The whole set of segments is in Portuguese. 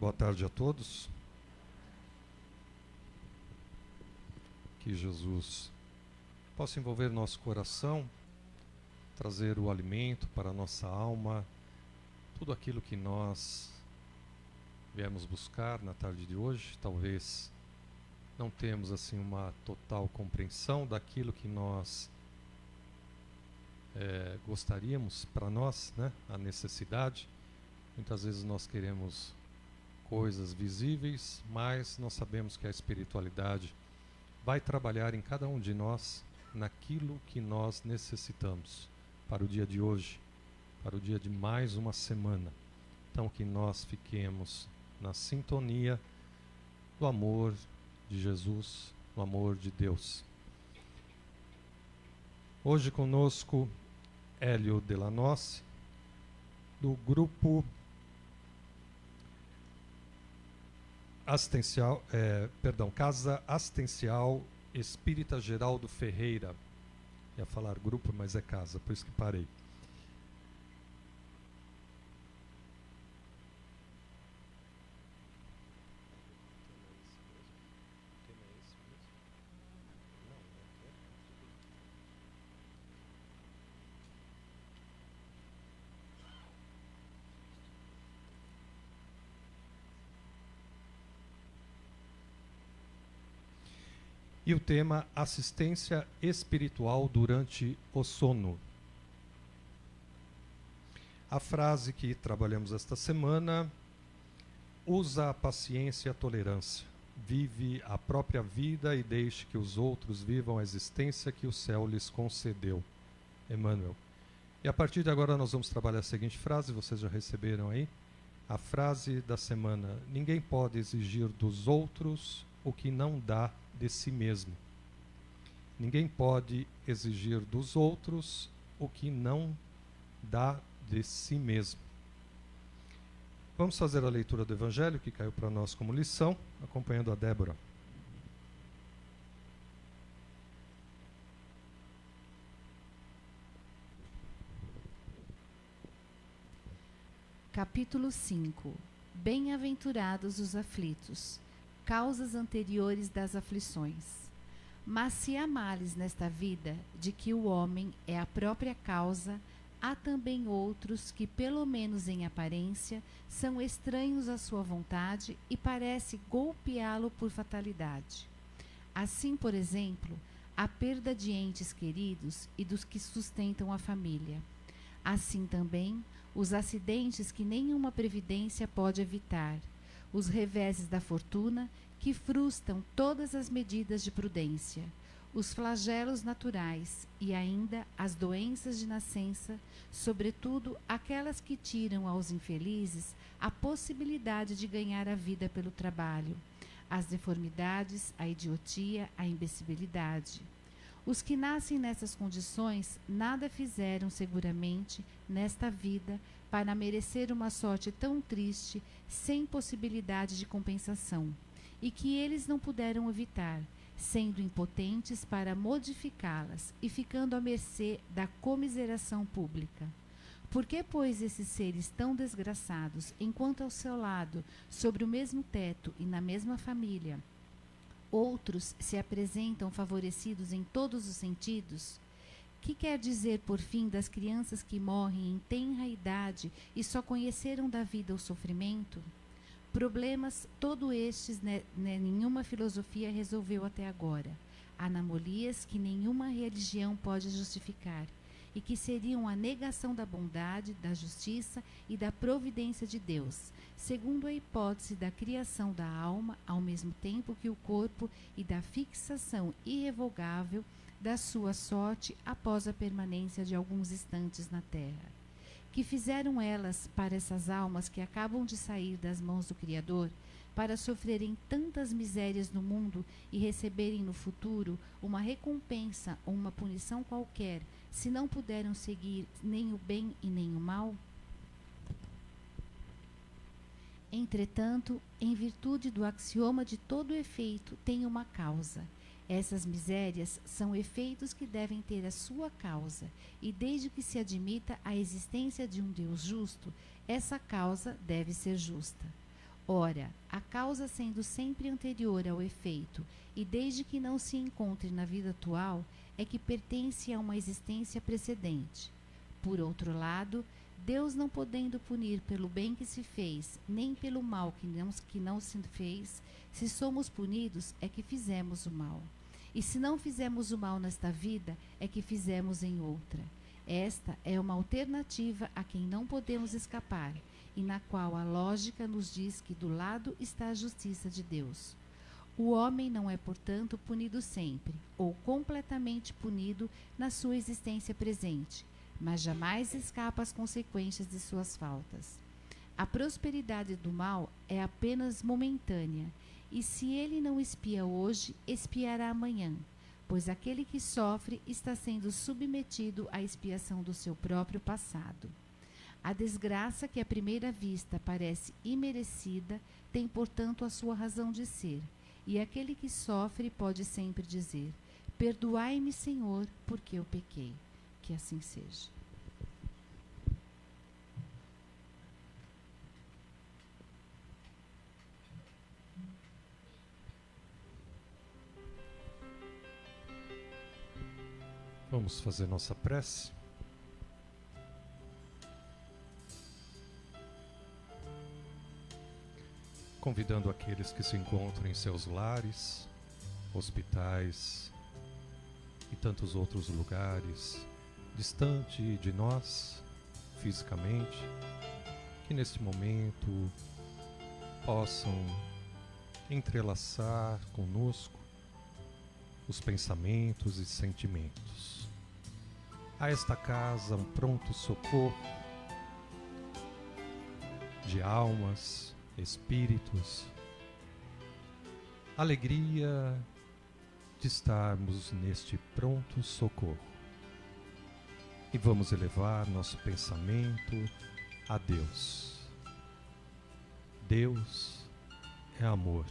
Boa tarde a todos. Que Jesus possa envolver nosso coração, trazer o alimento para a nossa alma, tudo aquilo que nós viemos buscar na tarde de hoje. Talvez não temos assim uma total compreensão daquilo que nós gostaríamos para nós, né? A necessidade. Muitas vezes nós queremos coisas visíveis, mas nós sabemos que a espiritualidade vai trabalhar em cada um de nós naquilo que nós necessitamos para o dia de hoje, para o dia de mais uma semana. Então que nós fiquemos na sintonia do amor de Jesus, do amor de Deus. Hoje conosco Hélio Delanosse, do grupo Casa Assistencial Espírita Geraldo Ferreira. Ia falar grupo, mas é casa, por isso que parei. E o tema: assistência espiritual durante o sono. A frase que trabalhamos esta semana: usa a paciência e a tolerância. Vive a própria vida e deixe que os outros vivam a existência que o céu lhes concedeu. Emmanuel. E a partir de agora nós vamos trabalhar a seguinte frase, vocês já receberam aí. A frase da semana: ninguém pode exigir dos outros o que não dá de si mesmo. Ninguém pode exigir dos outros o que não dá de si mesmo. Vamos fazer a leitura do Evangelho que caiu para nós como lição, acompanhando a Débora. Capítulo 5. Bem-aventurados os aflitos, causas anteriores das aflições. Mas se há males nesta vida, de que o homem é a própria causa, há também outros que, pelo menos em aparência, são estranhos à sua vontade e parece golpeá-lo por fatalidade. Assim, por exemplo, a perda de entes queridos e dos que sustentam a família. Assim também, os acidentes que nenhuma previdência pode evitar, os reveses da fortuna que frustram todas as medidas de prudência, os flagelos naturais e ainda as doenças de nascença, sobretudo aquelas que tiram aos infelizes a possibilidade de ganhar a vida pelo trabalho, as deformidades, a idiotia, a imbecilidade. Os que nascem nessas condições nada fizeram seguramente nesta vida para merecer uma sorte tão triste, sem possibilidade de compensação, e que eles não puderam evitar, sendo impotentes para modificá-las e ficando à mercê da comiseração pública. Por que, pois, esses seres tão desgraçados, enquanto ao seu lado, sobre o mesmo teto e na mesma família, outros se apresentam favorecidos em todos os sentidos? Que quer dizer, por fim, das crianças que morrem em tenra idade e só conheceram da vida o sofrimento? Problemas todos estes nenhuma filosofia resolveu até agora. Anamolias que nenhuma religião pode justificar e que seriam a negação da bondade, da justiça e da providência de Deus, segundo a hipótese da criação da alma, ao mesmo tempo que o corpo, e da fixação irrevogável da sua sorte após a permanência de alguns instantes na terra. Que fizeram elas para essas almas que acabam de sair das mãos do Criador, para sofrerem tantas misérias no mundo e receberem no futuro uma recompensa ou uma punição qualquer, se não puderam seguir nem o bem e nem o mal? Entretanto, em virtude do axioma de todo efeito tem uma causa. Essas misérias são efeitos que devem ter a sua causa, e desde que se admita a existência de um Deus justo, essa causa deve ser justa. Ora, a causa sendo sempre anterior ao efeito, e desde que não se encontre na vida atual, é que pertence a uma existência precedente. Por outro lado, Deus não podendo punir pelo bem que se fez, nem pelo mal que não se fez, se somos punidos, é que fizemos o mal. E se não fizemos o mal nesta vida, é que fizemos em outra. Esta é uma alternativa a quem não podemos escapar, e na qual a lógica nos diz que do lado está a justiça de Deus. O homem não é, portanto, punido sempre, ou completamente punido na sua existência presente, mas jamais escapa às consequências de suas faltas. A prosperidade do mal é apenas momentânea, e se ele não espia hoje, espiará amanhã, pois aquele que sofre está sendo submetido à expiação do seu próprio passado. A desgraça que à primeira vista parece imerecida tem, portanto, a sua razão de ser, e aquele que sofre pode sempre dizer: perdoai-me, Senhor, porque eu pequei. Que assim seja. Vamos fazer nossa prece. Convidando aqueles que se encontram em seus lares, hospitais e tantos outros lugares, distante de nós, fisicamente, que neste momento possam entrelaçar conosco os pensamentos e sentimentos. A esta casa um pronto socorro de almas, espíritos, alegria de estarmos neste pronto socorro. E vamos elevar nosso pensamento a Deus. Deus é amor.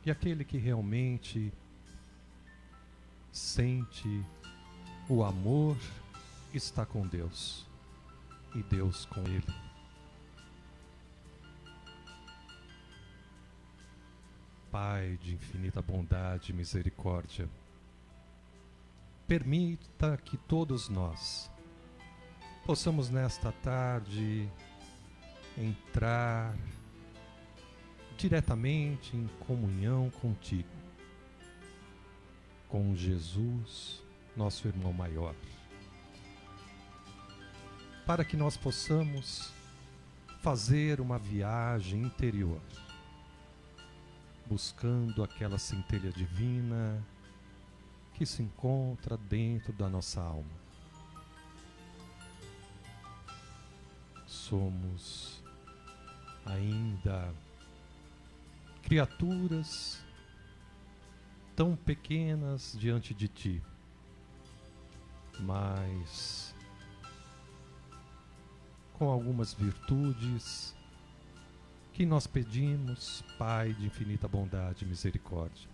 E aquele que realmente sente o amor está com Deus e Deus com ele. Pai de infinita bondade e misericórdia, permita que todos nós possamos nesta tarde entrar diretamente em comunhão contigo, com Jesus, nosso irmão maior, para que nós possamos fazer uma viagem interior, buscando aquela centelha divina que se encontra dentro da nossa alma. Somos ainda criaturas tão pequenas diante de ti, mas com algumas virtudes que nós pedimos, Pai de infinita bondade e misericórdia,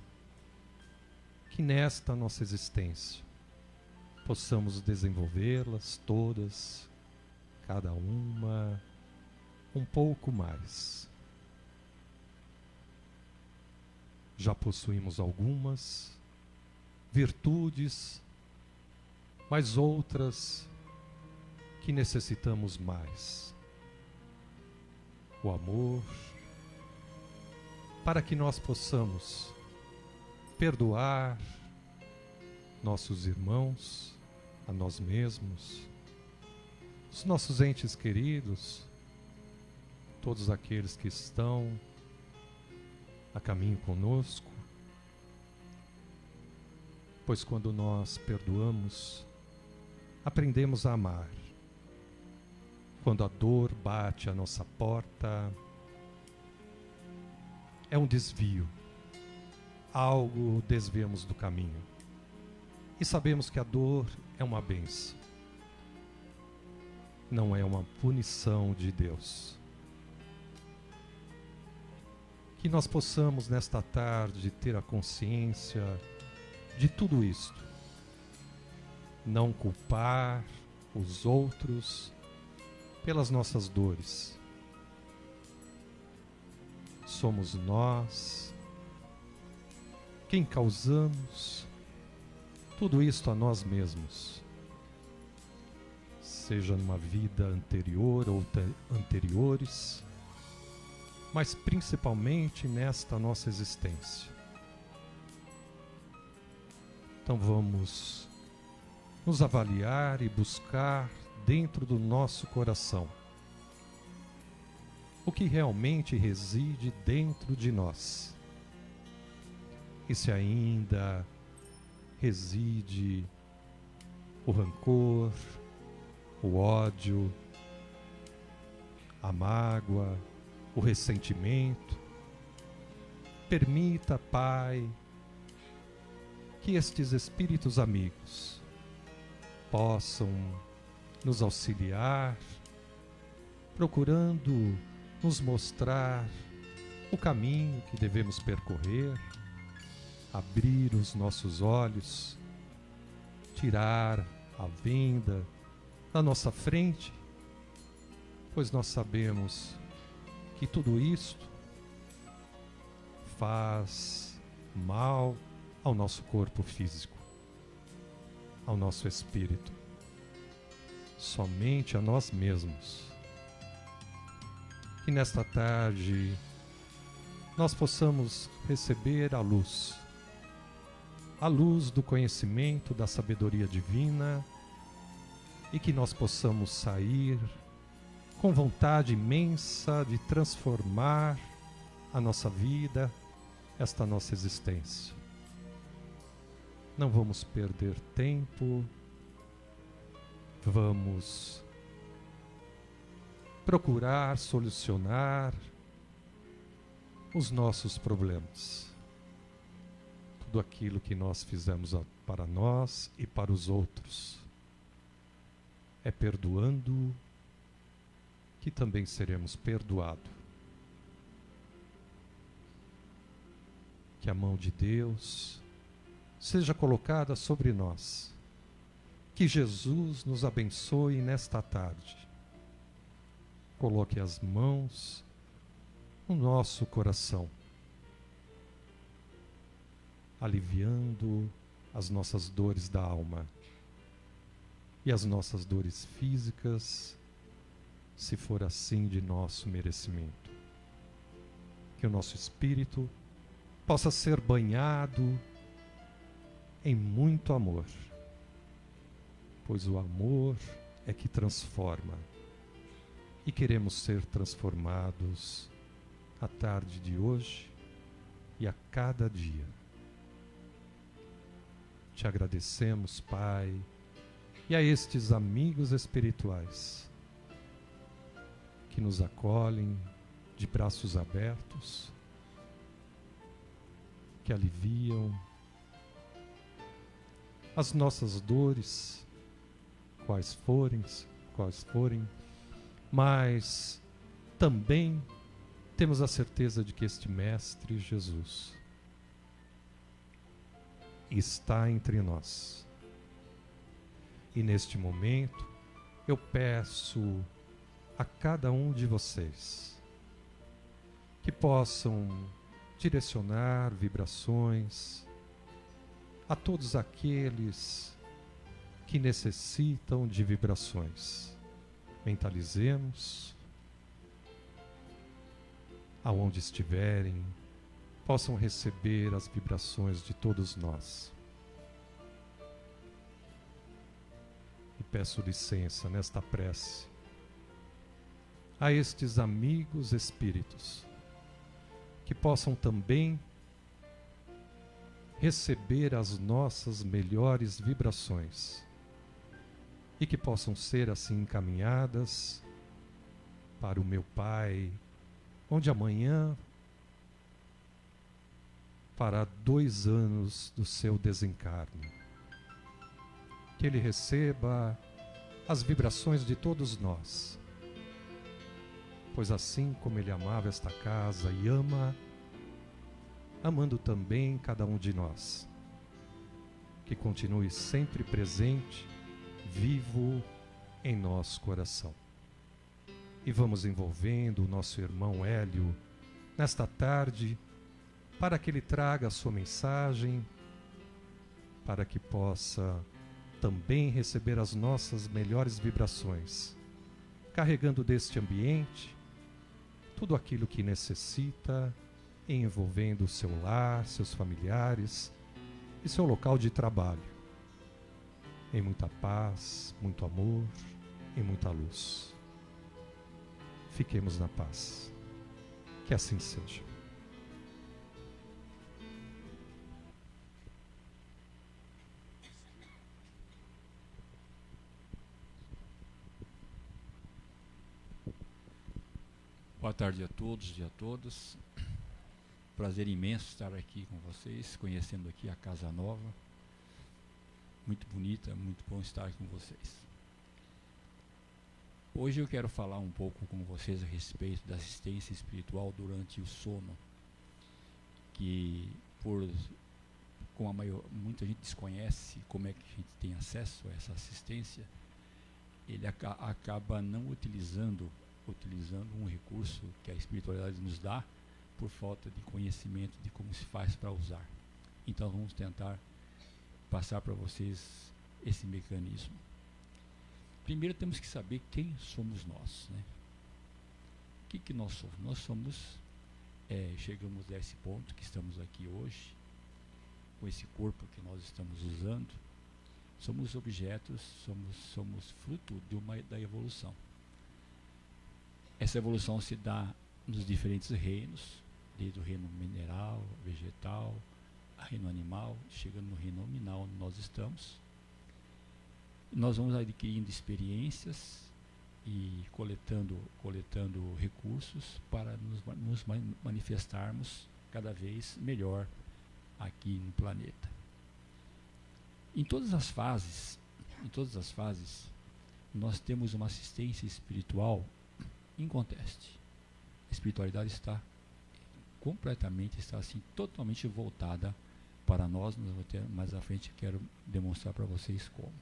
que nesta nossa existência possamos desenvolvê-las todas, cada uma, um pouco mais. Já possuímos algumas virtudes, mas outras que necessitamos mais. O amor, para que nós possamos perdoar nossos irmãos, a nós mesmos, os nossos entes queridos, todos aqueles que estão a caminho conosco, pois quando nós perdoamos, aprendemos a amar. Quando a dor bate à nossa porta, é um desvio, algo desviamos do caminho. E sabemos que a dor é uma bênção, não é uma punição de Deus. Que nós possamos nesta tarde ter a consciência de tudo isto. Não culpar os outros pelas nossas dores, somos nós, quem causamos tudo isto a nós mesmos, seja numa vida anterior ou anteriores, mas principalmente nesta nossa existência. Então vamos nos avaliar e buscar dentro do nosso coração o que realmente reside dentro de nós. E se ainda reside o rancor, o ódio, a mágoa, o ressentimento, permita, Pai, que estes espíritos amigos possam nos auxiliar, procurando nos mostrar o caminho que devemos percorrer, abrir os nossos olhos, tirar a venda da nossa frente, pois nós sabemos que tudo isto faz mal ao nosso corpo físico, ao nosso espírito, somente a nós mesmos. Que nesta tarde nós possamos receber a luz do conhecimento, da sabedoria divina, e que nós possamos sair com vontade imensa de transformar a nossa vida, esta nossa existência. Não vamos perder tempo, vamos procurar solucionar os nossos problemas. Tudo aquilo que nós fizemos para nós e para os outros. É perdoando que também seremos perdoados. Que a mão de Deus seja colocada sobre nós. Que Jesus nos abençoe nesta tarde. Coloque as mãos no nosso coração, aliviando as nossas dores da alma e as nossas dores físicas, se for assim de nosso merecimento. Que o nosso espírito possa ser banhado em muito amor, pois o amor é que transforma. E queremos ser transformados à tarde de hoje e a cada dia. Te agradecemos, Pai, e a estes amigos espirituais que nos acolhem de braços abertos, que aliviam as nossas dores, quais forem, mas também temos a certeza de que este Mestre Jesus está entre nós. E neste momento eu peço a cada um de vocês que possam direcionar vibrações a todos aqueles que necessitam de vibrações. Mentalizemos, aonde estiverem, possam receber as vibrações de todos nós. E peço licença nesta prece a estes amigos espíritos, que possam também receber as nossas melhores vibrações e que possam ser assim encaminhadas para o meu Pai, onde amanhã fará 2 anos do seu desencarne. Que ele receba as vibrações de todos nós, pois assim como ele amava esta casa e ama, amando também cada um de nós, que continue sempre presente, vivo em nosso coração. E vamos envolvendo o nosso irmão Hélio nesta tarde, para que Ele traga a sua mensagem, para que possa também receber as nossas melhores vibrações, carregando deste ambiente tudo aquilo que necessita, envolvendo o seu lar, seus familiares e seu local de trabalho, em muita paz, muito amor e muita luz. Fiquemos na paz. Que assim seja. Boa tarde a todos e a todas. Prazer imenso estar aqui com vocês, conhecendo aqui a Casa Nova. Muito bonita, muito bom estar com vocês. Hoje eu quero falar um pouco com vocês a respeito da assistência espiritual durante o sono, que muita gente desconhece como é que a gente tem acesso a essa assistência. Ele acaba não utilizando um recurso que a espiritualidade nos dá por falta de conhecimento de como se faz para usar. Então vamos tentar passar para vocês esse mecanismo. Primeiro temos que saber quem somos nós, né? O que nós somos? Nós somos, chegamos a esse ponto que estamos aqui hoje, com esse corpo que nós estamos usando, somos objetos, somos fruto da evolução. Essa evolução se dá nos diferentes reinos, desde o reino mineral, vegetal, reino animal, chegando no reino nominal onde nós estamos. Nós vamos adquirindo experiências e coletando recursos para nos manifestarmos cada vez melhor aqui no planeta. Em todas as fases, nós temos uma assistência espiritual inconteste. A espiritualidade está assim, totalmente voltada para nós. Mais à frente quero demonstrar para vocês como.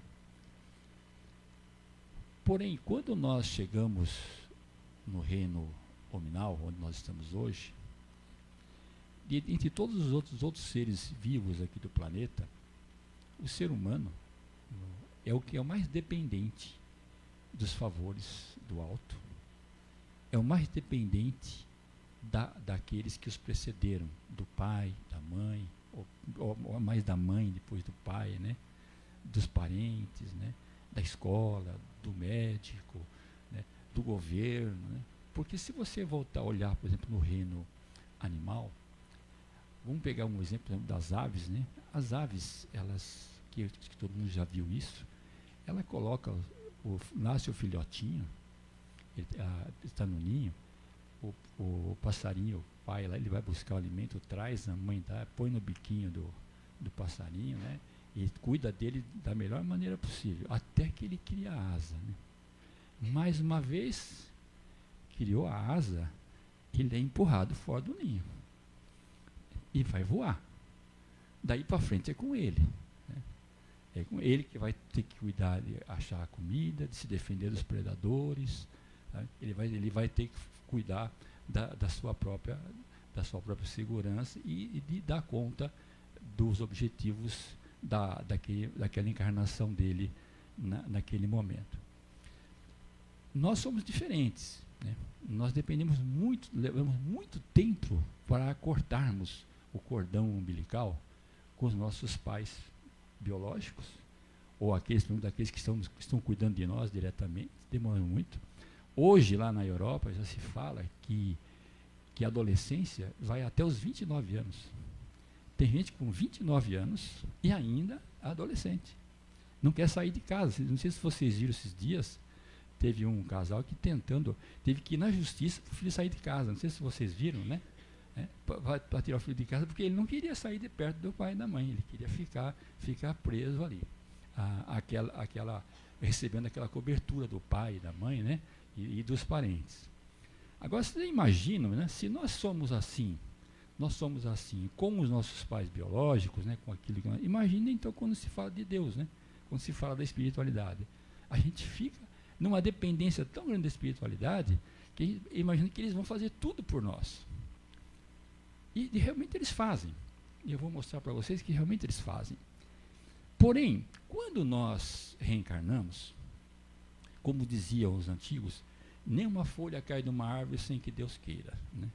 Porém, quando nós chegamos no reino nominal, onde nós estamos hoje, entre todos os outros seres vivos aqui do planeta, o ser humano é o que é o mais dependente dos favores do alto, é o mais dependente daqueles que os precederam, do pai, da mãe, ou mais da mãe depois do pai, né? Dos parentes, né? Da escola, do médico, né? Do governo, né? Porque se você voltar a olhar, por exemplo, no reino animal, vamos pegar um exemplo das aves, né? As aves, elas, que todo mundo já viu isso, ela coloca, nasce o filhotinho, ele está no ninho, o passarinho, o pai lá, ele vai buscar o alimento, traz, a mãe dá, põe no biquinho do passarinho, né? E cuida dele da melhor maneira possível, até que ele cria a asa, né? Mais uma vez, criou a asa, ele é empurrado fora do ninho e vai voar. Daí para frente é com ele, né? É com ele que vai ter que cuidar de achar a comida, de se defender dos predadores, tá? Ele vai ter que cuidar da sua própria segurança e de dar conta dos objetivos daquela encarnação dele naquele momento. Nós somos diferentes, né? Nós levamos muito tempo para cortarmos o cordão umbilical com os nossos pais biológicos, ou daqueles que estão cuidando de nós diretamente. Demora muito. Hoje, lá na Europa, já se fala que a adolescência vai até os 29 anos. Tem gente com 29 anos e ainda adolescente. Não quer sair de casa. Não sei se vocês viram esses dias, teve um casal que teve que ir na justiça para o filho sair de casa. Não sei se vocês viram, né? Para tirar o filho de casa, porque ele não queria sair de perto do pai e da mãe, ele queria ficar preso ali. Recebendo aquela cobertura do pai e da mãe, né? E dos parentes. Agora, vocês imaginam, né? Se nós somos assim com os nossos pais biológicos, né? Com aquilo que imagina então quando se fala de Deus, né? Quando se fala da espiritualidade, a gente fica numa dependência tão grande da espiritualidade que imagina que eles vão fazer tudo por nós. E realmente eles fazem. E eu vou mostrar para vocês que realmente eles fazem. Porém, quando nós reencarnamos, como diziam os antigos, nenhuma folha cai de uma árvore sem que Deus queira, né?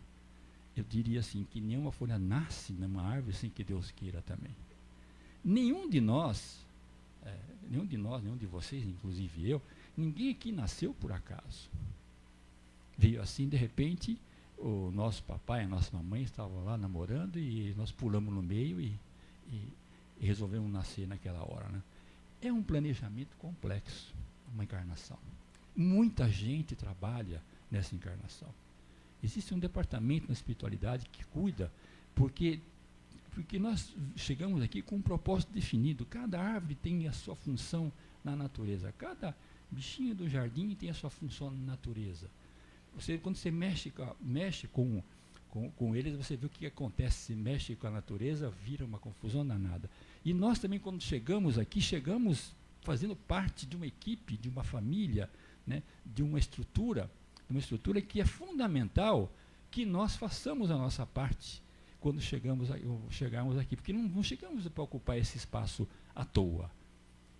Eu diria assim, que nenhuma folha nasce numa árvore sem que Deus queira também. Nenhum de nós, nenhum de vocês, inclusive eu, ninguém aqui nasceu por acaso. Veio assim, de repente, o nosso papai, a nossa mamãe estavam lá namorando e nós pulamos no meio e resolvemos nascer naquela hora, né? É um planejamento complexo, uma encarnação. Muita gente trabalha nessa encarnação. Existe um departamento na espiritualidade que cuida, porque nós chegamos aqui com um propósito definido. Cada árvore tem a sua função na natureza. Cada bichinho do jardim tem a sua função na natureza. Quando você mexe com eles, você vê o que acontece. Se mexe com a natureza, vira uma confusão danada. E nós também, quando chegamos aqui, chegamos fazendo parte de uma equipe, de uma família, né, de uma estrutura que é fundamental que nós façamos a nossa parte quando chegarmos aqui, porque não chegamos para ocupar esse espaço à toa.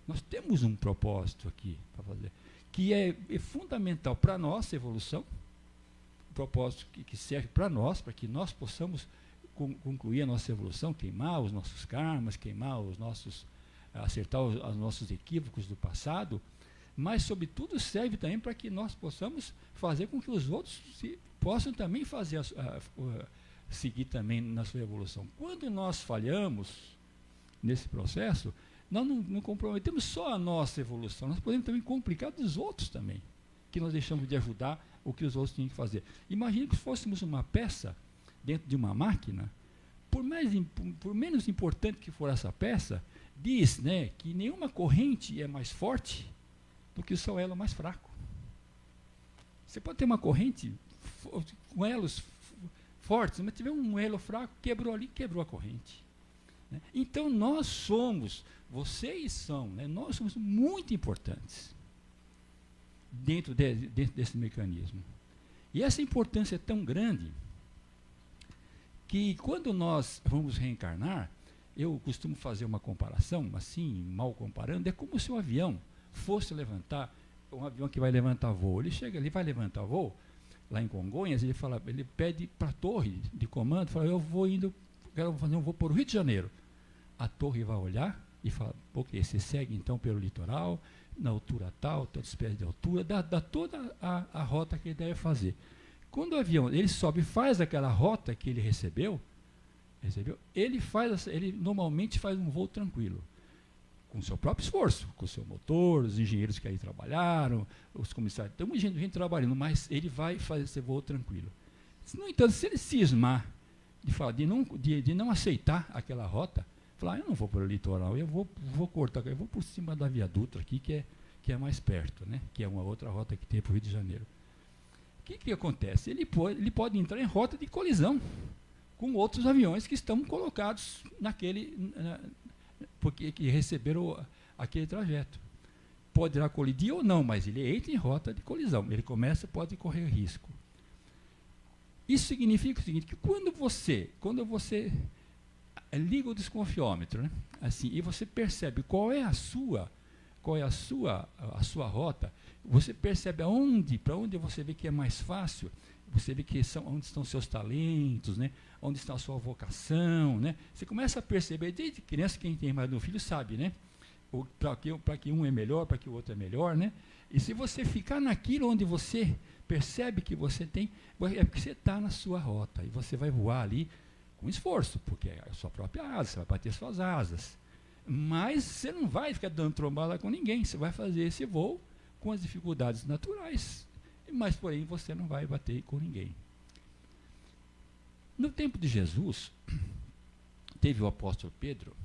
Nós temos um propósito aqui para fazer, que é fundamental para a nossa evolução, um propósito que serve para nós, para que nós possamos concluir a nossa evolução, queimar os nossos karmas, acertar os nossos equívocos do passado, mas, sobretudo, serve também para que nós possamos fazer com que os outros possam também seguir também na sua evolução. Quando nós falhamos nesse processo, nós não comprometemos só a nossa evolução, nós podemos também complicar dos outros também, que nós deixamos de ajudar o que os outros tinham que fazer. Imagine que fôssemos uma peça dentro de uma máquina, por menos importante que for essa peça, diz, né, que nenhuma corrente é mais forte do que o seu elo mais fraco. Você pode ter uma corrente com elos fortes, mas tiver um elo fraco, quebrou a corrente. Né? Então vocês são, né, nós somos muito importantes dentro desse mecanismo. E essa importância é tão grande que quando nós vamos reencarnar, eu costumo fazer uma comparação, assim, mal comparando, é como se um avião fosse levantar, um avião que vai levantar voo. Ele vai levantar voo, lá em Congonhas, ele pede para a torre de comando, fala, quero fazer um voo para o Rio de Janeiro. A torre vai olhar e fala, ok, você segue então pelo litoral, na altura tal, toda espécie de altura, dá toda a rota que ele deve fazer. Quando o avião, ele sobe e faz aquela rota que ele recebeu, ele normalmente faz um voo tranquilo, com o seu próprio esforço, com o seu motor, os engenheiros que aí trabalharam, os comissários, tem muita gente trabalhando, mas ele vai fazer esse voo tranquilo. No entanto, se ele cismar de não aceitar aquela rota, falar, eu não vou para o litoral, eu vou cortar, eu vou por cima da Via Dutra aqui, que é mais perto, né? Que é uma outra rota que tem para o Rio de Janeiro. O que acontece? Ele pode entrar em rota de colisão com outros aviões que estão colocados porque que receberam aquele trajeto. Poderá colidir ou não, mas ele entra em rota de colisão. Ele pode correr risco. Isso significa o seguinte, que quando você liga o desconfiômetro, né, assim, e você percebe qual é a sua rota, você percebe para onde você vê que é mais fácil, você vê onde estão seus talentos, né? Onde está a sua vocação, né? Você começa a perceber, desde criança, quem tem mais de um filho sabe, né? Para que um é melhor, para que o outro é melhor, né? E se você ficar naquilo onde você percebe que você tem, é porque você está na sua rota, e você vai voar ali com esforço, porque é a sua própria asa, você vai bater suas asas. Mas você não vai ficar dando trombada com ninguém, você vai fazer esse voo com as dificuldades naturais, mas, porém, você não vai bater com ninguém. No tempo de Jesus, teve o apóstolo Pedro,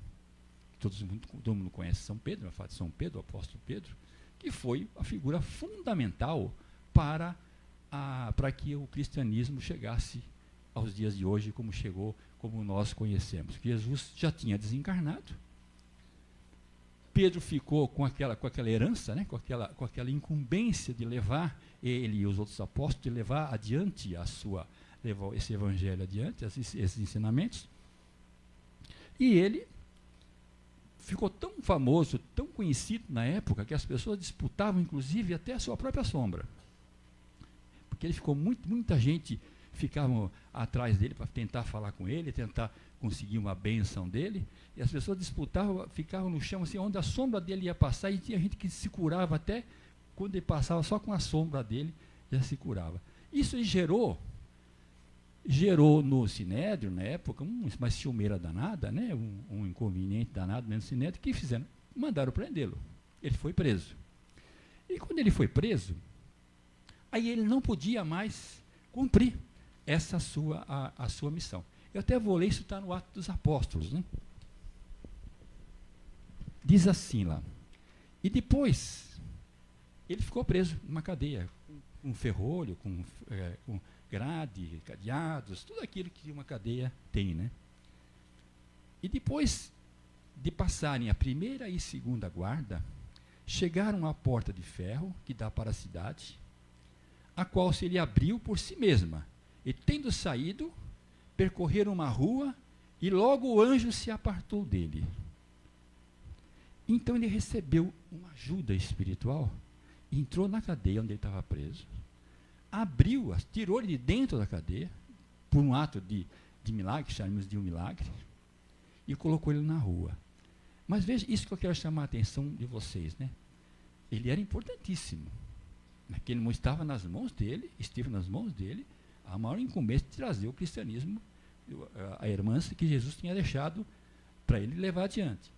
todo mundo conhece São Pedro, a fala de São Pedro, o apóstolo Pedro, que foi a figura fundamental para que o cristianismo chegasse aos dias de hoje, como chegou, como nós conhecemos. Jesus já tinha desencarnado, Pedro ficou com aquela herança, né, com aquela incumbência de levar ele e os outros apóstolos, de levar adiante levou esse evangelho adiante, esses ensinamentos. E ele ficou tão famoso, tão conhecido na época, que as pessoas disputavam, inclusive, até a sua própria sombra. Porque ele ficou muita gente ficava atrás dele para tentar falar com ele, tentar conseguir uma bênção dele, e as pessoas disputavam, ficavam no chão, assim, onde a sombra dele ia passar, e tinha gente que se curava até quando ele passava só com a sombra dele, já se curava. Isso gerou no Sinédrio, na época, uma ciumeira danada, né, um inconveniente danado dentro do Sinédrio, que fizeram? Mandaram prendê-lo. Ele foi preso. E quando ele foi preso, aí ele não podia mais cumprir essa a sua missão. Eu até vou ler, isso está no Atos dos Apóstolos, né? Diz assim lá. E depois, ele ficou preso numa cadeia, com ferrolho, com grade, cadeados, tudo aquilo que uma cadeia tem, né? E depois de passarem a primeira e segunda guarda, chegaram à porta de ferro que dá para a cidade, a qual se ele abriu por si mesma, e tendo saído, percorreram uma rua, e logo o anjo se apartou dele. Então ele recebeu uma ajuda espiritual, entrou na cadeia onde ele estava preso, abriu-a, tirou ele de dentro da cadeia, por um ato de milagre, chamamos de um milagre, e colocou ele na rua. Mas veja, isso que eu quero chamar a atenção de vocês, né? Ele era importantíssimo. Naquele momento esteve nas mãos dele, a maior incumbência de trazer o cristianismo, a herança que Jesus tinha deixado para ele levar adiante.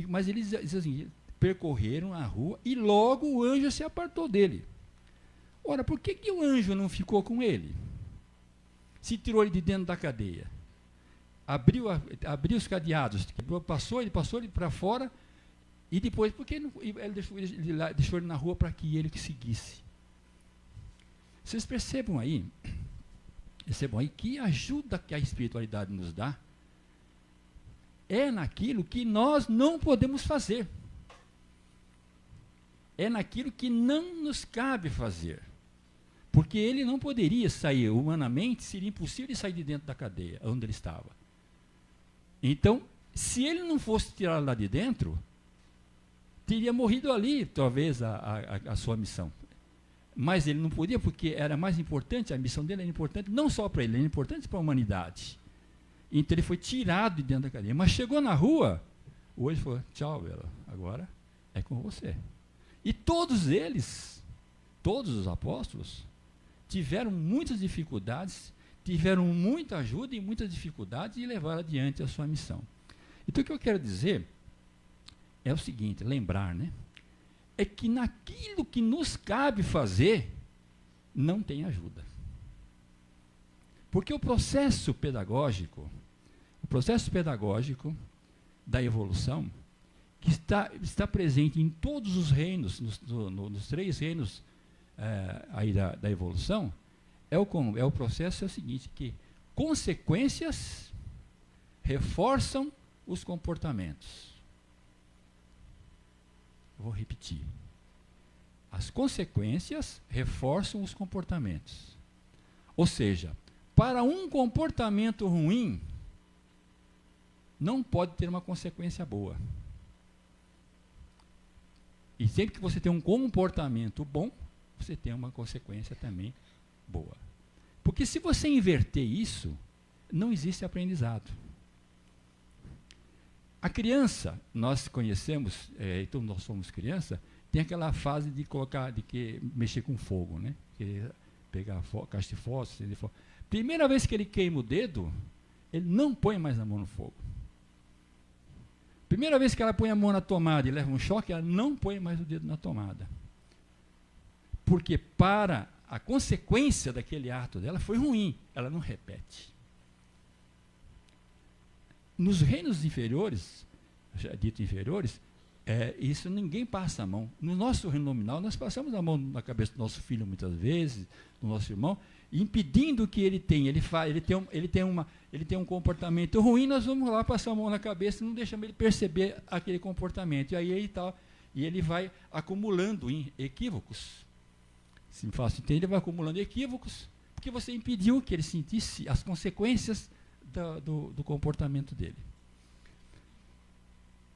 Mas eles dizem assim, percorreram a rua e logo o anjo se apartou dele. Ora, por que o anjo não ficou com ele? Se tirou ele de dentro da cadeia, abriu os cadeados, ele passou ele para fora, e depois, por que ele deixou ele na rua para que ele que seguisse? Vocês percebam aí que a ajuda que a espiritualidade nos dá é naquilo que nós não podemos fazer. É naquilo que não nos cabe fazer. Porque ele não poderia sair humanamente, seria impossível sair de dentro da cadeia, onde ele estava. Então, se ele não fosse tirado lá de dentro, teria morrido ali, talvez, a sua missão. Mas ele não podia, porque era mais importante, a missão dele era importante, não só para ele, era importante para a humanidade. Então ele foi tirado de dentro da cadeia. Mas chegou na rua, hoje falou, tchau, Bela, agora é com você. E todos eles, todos os apóstolos, tiveram muitas dificuldades, tiveram muita ajuda e muitas dificuldades e levaram adiante a sua missão. Então o que eu quero dizer é o seguinte, lembrar, né? É que naquilo que nos cabe fazer, não tem ajuda. Porque o processo pedagógico da evolução, que está presente em todos os reinos, nos 3 reinos aí da evolução, o processo é o seguinte, que consequências reforçam os comportamentos. Eu vou repetir. As consequências reforçam os comportamentos. Ou seja, para um comportamento ruim, não pode ter uma consequência boa. E sempre que você tem um comportamento bom, você tem uma consequência também boa. Porque se você inverter isso, não existe aprendizado. A criança, nós conhecemos, então nós somos criança, tem aquela fase de mexer com fogo, né? Pegar caixa de fósforo, primeira vez que ele queima o dedo, ele não põe mais a mão no fogo. Primeira vez que ela põe a mão na tomada e leva um choque, ela não põe mais o dedo na tomada. Porque para a consequência daquele ato dela foi ruim, ela não repete. Nos reinos inferiores, já dito inferiores, isso ninguém passa a mão. No nosso reino nominal, nós passamos a mão na cabeça do nosso filho muitas vezes, do nosso irmão, impedindo que ele tem um comportamento ruim, nós vamos lá passar a mão na cabeça e não deixamos ele perceber aquele comportamento. E aí ele vai acumulando em equívocos. Se me faço entender, ele vai acumulando equívocos, porque você impediu que ele sentisse as consequências do comportamento dele.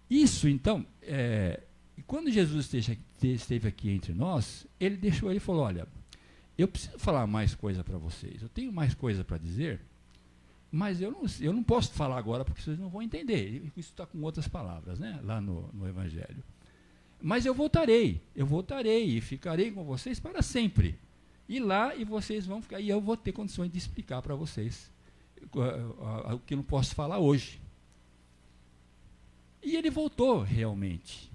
Isso, então, quando Jesus esteve aqui entre nós, ele falou, olha, eu preciso falar mais coisa para vocês, eu tenho mais coisa para dizer, mas eu não posso falar agora porque vocês não vão entender. Isso está com outras palavras, né, lá no Evangelho. Mas eu voltarei e ficarei com vocês para sempre. E lá, e vocês vão ficar, e eu vou ter condições de explicar para vocês o que eu não posso falar hoje. E ele voltou realmente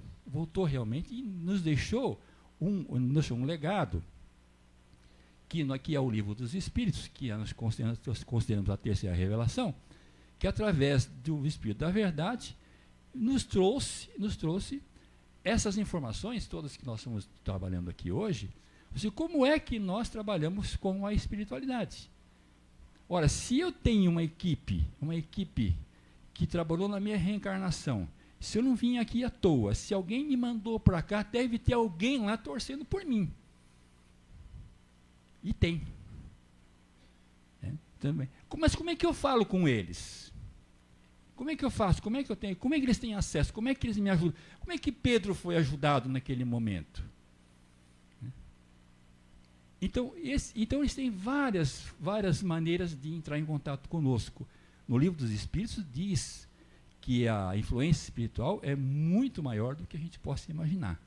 e nos deixou um legado, que é o Livro dos Espíritos, que nós consideramos a terceira revelação, que através do Espírito da Verdade nos trouxe essas informações todas que nós estamos trabalhando aqui hoje, como é que nós trabalhamos com a espiritualidade. Ora, se eu tenho uma equipe que trabalhou na minha reencarnação, se eu não vim aqui à toa, se alguém me mandou para cá, deve ter alguém lá torcendo por mim. E tem. Também. Mas como é que eu falo com eles? Como é que eu faço? Como é que eles têm acesso? Como é que eles me ajudam? Como é que Pedro foi ajudado naquele momento? Então eles têm várias maneiras de entrar em contato conosco. No Livro dos Espíritos diz que a influência espiritual é muito maior do que a gente possa imaginar.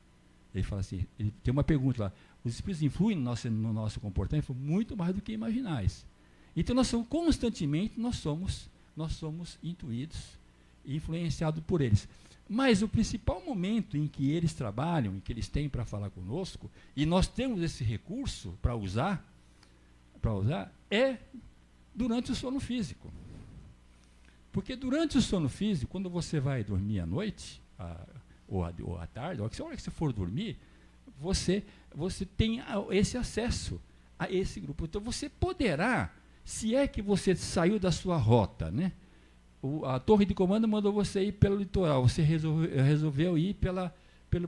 Ele fala assim, ele tem uma pergunta lá, os espíritos influem no nosso comportamento muito mais do que imaginais. Então nós somos intuídos e influenciados por eles. Mas o principal momento em que eles trabalham, em que eles têm para falar conosco, e nós temos esse recurso para usar, é durante o sono físico. Porque durante o sono físico, quando você vai dormir à noite, ou à tarde, ou a hora que você for dormir, você tem esse acesso a esse grupo. Então você poderá, se é que você saiu da sua rota, né? A torre de comando mandou você ir pelo litoral, você resolveu ir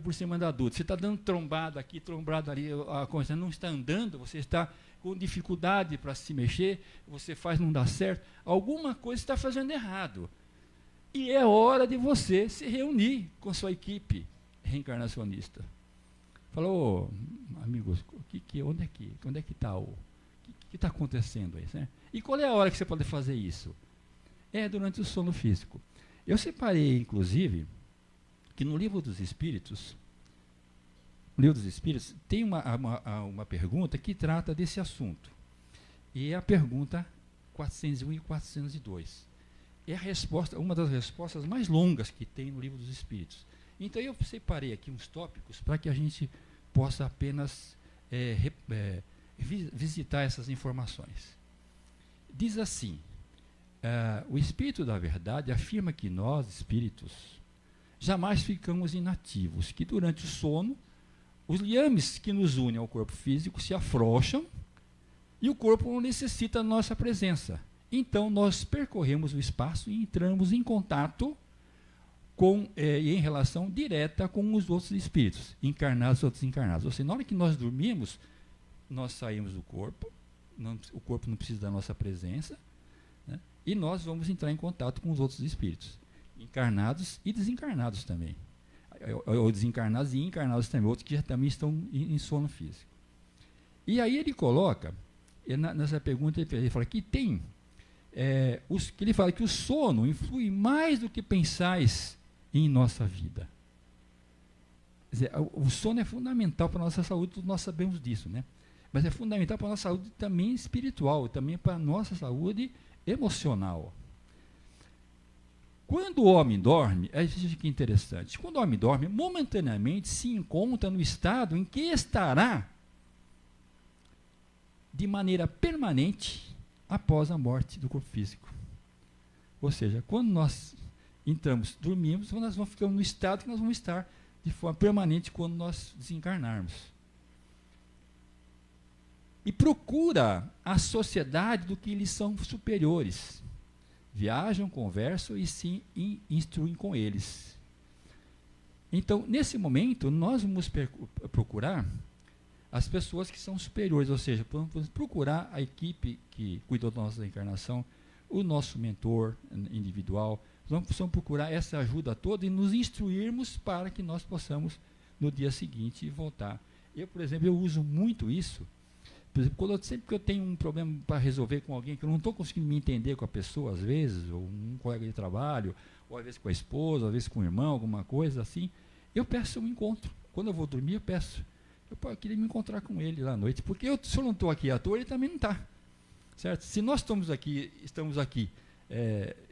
por cima da Dutra. Você está dando trombada aqui, trombada ali, a coisa não está andando, você está com dificuldade para se mexer, você faz, não dá certo, alguma coisa está fazendo errado. E é hora de você se reunir com sua equipe reencarnacionista. Falou, amigos, onde é que está o que está acontecendo aí? Né? E qual é a hora que você pode fazer isso? É durante o sono físico. Eu separei, inclusive, que no Livro dos Espíritos, tem uma pergunta que trata desse assunto. E é a pergunta 401 e 402. É a resposta, uma das respostas mais longas que tem no Livro dos Espíritos. Então eu separei aqui uns tópicos para que a gente possa apenas visitar essas informações. Diz assim, o Espírito da Verdade afirma que nós, espíritos, jamais ficamos inativos, que durante o sono, os liames que nos unem ao corpo físico se afrouxam e o corpo não necessita da nossa presença. Então, nós percorremos o espaço e entramos em contato e em relação direta com os outros espíritos, encarnados ou desencarnados. Ou seja, na hora que nós dormimos, nós saímos do corpo, o corpo não precisa da nossa presença, né? E nós vamos entrar em contato com os outros espíritos, encarnados e desencarnados também. Ou desencarnados e encarnados também, outros que já também estão em sono físico. E aí ele coloca, nessa pergunta, ele fala que tem, que ele fala que o sono influi mais do que pensais em nossa vida. Quer dizer, o sono é fundamental para a nossa saúde, todos nós sabemos disso, né? Mas é fundamental para a nossa saúde também espiritual, também para a nossa saúde emocional. Quando o homem dorme, isso que é interessante, quando o homem dorme, momentaneamente se encontra no estado em que estará de maneira permanente após a morte do corpo físico. Ou seja, quando nós dormimos, nós vamos ficar no estado que nós vamos estar de forma permanente quando nós desencarnarmos. E procura a sociedade do que eles são superiores. Viajam, conversam e se instruem com eles. Então, nesse momento, nós vamos procurar as pessoas que são superiores, ou seja, vamos procurar a equipe que cuidou da nossa encarnação, o nosso mentor individual, vamos procurar essa ajuda toda e nos instruirmos para que nós possamos, no dia seguinte, voltar. Eu, por exemplo, eu uso muito isso. Por exemplo, sempre que eu tenho um problema para resolver com alguém, que eu não estou conseguindo me entender com a pessoa, às vezes, ou um colega de trabalho, ou às vezes com a esposa, às vezes com o irmão, alguma coisa assim, eu peço um encontro. Quando eu vou dormir, eu peço. Eu queria me encontrar com ele lá à noite, porque se eu não estou aqui à toa, ele também não está. Certo? Se nós estamos aqui